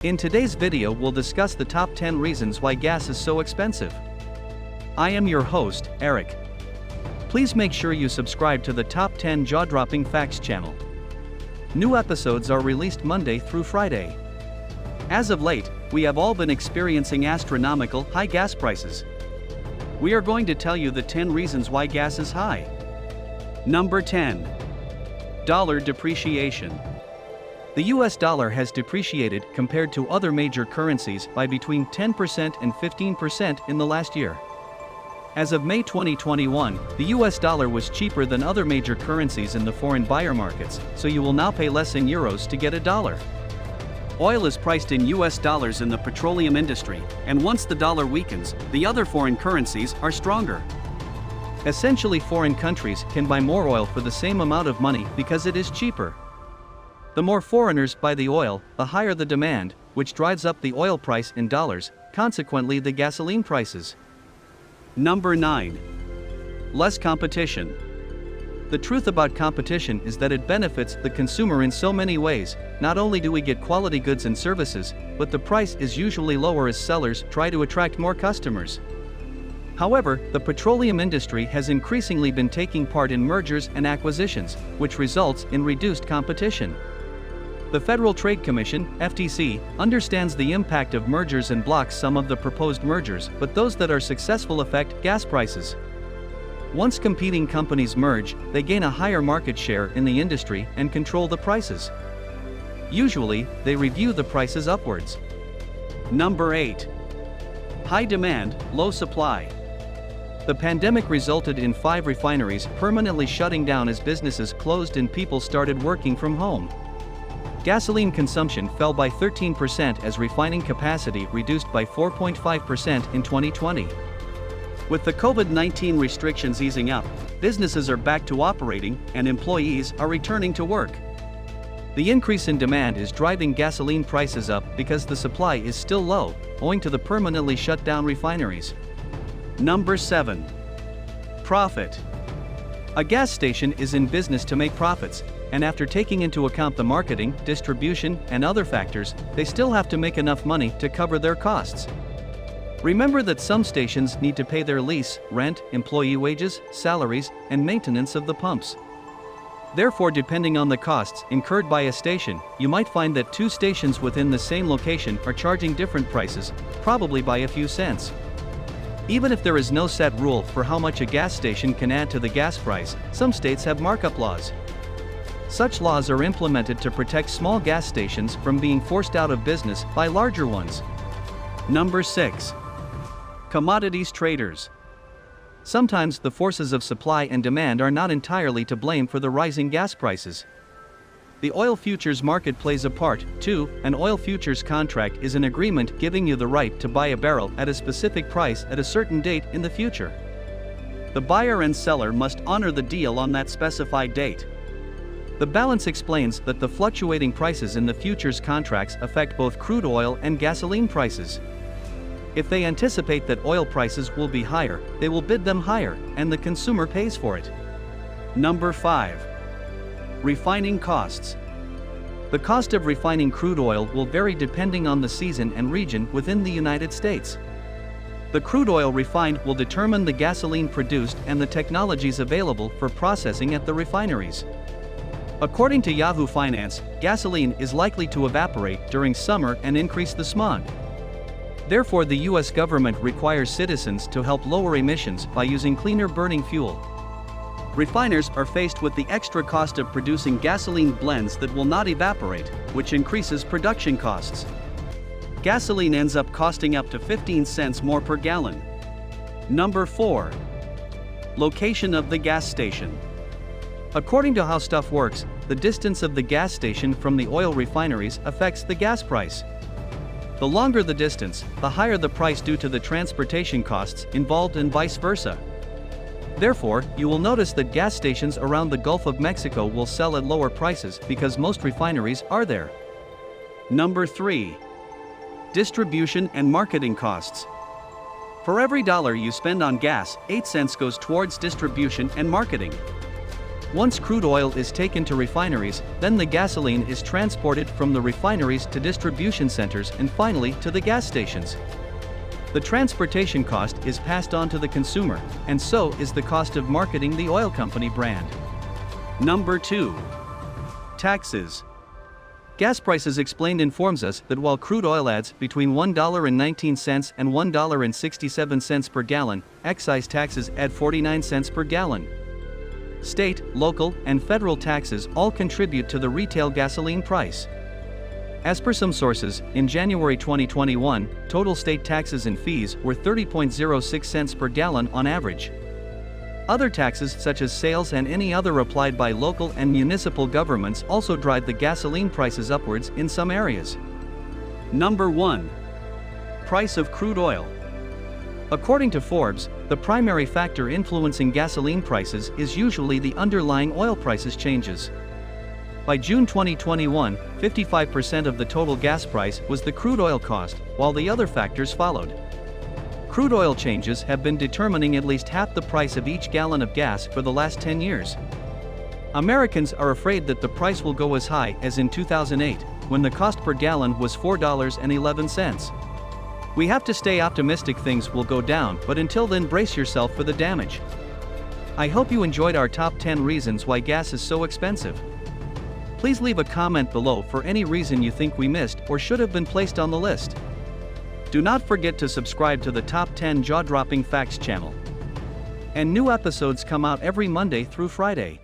In today's video we'll discuss the top 10 reasons why gas is so expensive. I am your host, Eric. Please make sure you subscribe to the Top 10 Jaw-Dropping Facts channel. New episodes are released Monday through Friday. As of late, we have all been experiencing astronomical high gas prices. We are going to tell you the 10 reasons why gas is high. Number 10. Dollar depreciation. The US dollar has depreciated compared to other major currencies by between 10% and 15% in the last year. As of May 2021, the US dollar was cheaper than other major currencies in the foreign buyer markets, so you will now pay less in euros to get a dollar. Oil is priced in US dollars in the petroleum industry, and once the dollar weakens, the other foreign currencies are stronger. Essentially, foreign countries can buy more oil for the same amount of money because it is cheaper. The more foreigners buy the oil, the higher the demand, which drives up the oil price in dollars, consequently the gasoline prices. Number 9. Less competition. The truth about competition is that it benefits the consumer in so many ways. Not only do we get quality goods and services, but the price is usually lower as sellers try to attract more customers. However, the petroleum industry has increasingly been taking part in mergers and acquisitions, which results in reduced competition. The Federal Trade Commission, FTC, understands the impact of mergers and blocks some of the proposed mergers, but those that are successful affect gas prices. Once competing companies merge, they gain a higher market share in the industry and control the prices. Usually, they review the prices upwards. Number 8. High demand, low supply. The pandemic resulted in 5 refineries permanently shutting down as businesses closed and people started working from home. Gasoline consumption fell by 13% as refining capacity reduced by 4.5% in 2020. With the COVID-19 restrictions easing up, businesses are back to operating and employees are returning to work. The increase in demand is driving gasoline prices up because the supply is still low, owing to the permanently shut down refineries. Number 7. Profit. A gas station is in business to make profits, and after taking into account the marketing, distribution, and other factors, they still have to make enough money to cover their costs. Remember that some stations need to pay their lease, rent, employee wages, salaries, and maintenance of the pumps. Therefore, depending on the costs incurred by a station, you might find that 2 stations within the same location are charging different prices, probably by a few cents. Even if there is no set rule for how much a gas station can add to the gas price, some states have markup laws. Such laws are implemented to protect small gas stations from being forced out of business by larger ones. Number 6. Commodities traders. Sometimes the forces of supply and demand are not entirely to blame for the rising gas prices. The oil futures market plays a part, too. An oil futures contract is an agreement giving you the right to buy a barrel at a specific price at a certain date in the future. The buyer and seller must honor the deal on that specified date. The balance explains that the fluctuating prices in the futures contracts affect both crude oil and gasoline prices. If they anticipate that oil prices will be higher, they will bid them higher, and the consumer pays for it. Number 5. Refining costs. The cost of refining crude oil will vary depending on the season and region within the United States. The crude oil refined will determine the gasoline produced and the technologies available for processing at the refineries. According to Yahoo Finance, gasoline is likely to evaporate during summer and increase the smog. Therefore, the US government requires citizens to help lower emissions by using cleaner burning fuel. Refiners are faced with the extra cost of producing gasoline blends that will not evaporate, which increases production costs. Gasoline ends up costing up to 15 cents more per gallon. Number 4. Location of the gas station. According to How Stuff Works, the distance of the gas station from the oil refineries affects the gas price. The longer the distance, the higher the price due to the transportation costs involved and vice versa. Therefore, you will notice that gas stations around the Gulf of Mexico will sell at lower prices because most refineries are there. Number 3. Distribution and marketing costs. For every dollar you spend on gas, 8 cents goes towards distribution and marketing. Once crude oil is taken to refineries, then the gasoline is transported from the refineries to distribution centers and finally to the gas stations. The transportation cost is passed on to the consumer, and so is the cost of marketing the oil company brand. Number 2. Taxes. Gas Prices Explained informs us that while crude oil adds between $1.19 and $1.67 per gallon, excise taxes add 49 cents per gallon. State, local, and federal taxes all contribute to the retail gasoline price. As per some sources, in January 2021, total state taxes and fees were 30.06 cents per gallon on average. Other taxes such as sales and any other applied by local and municipal governments also drive the gasoline prices upwards in some areas. Number 1. Price of crude oil. According to Forbes, the primary factor influencing gasoline prices is usually the underlying oil prices changes. By June 2021, 55% of the total gas price was the crude oil cost, while the other factors followed. Crude oil changes have been determining at least half the price of each gallon of gas for the last 10 years. Americans are afraid that the price will go as high as in 2008, when the cost per gallon was $4.11. We have to stay optimistic things will go down, but until then brace yourself for the damage. I hope you enjoyed our top 10 reasons why gas is so expensive. Please leave a comment below for any reason you think we missed or should have been placed on the list. Do not forget to subscribe to the Top 10 Jaw-Dropping Facts channel. And new episodes come out every Monday through Friday.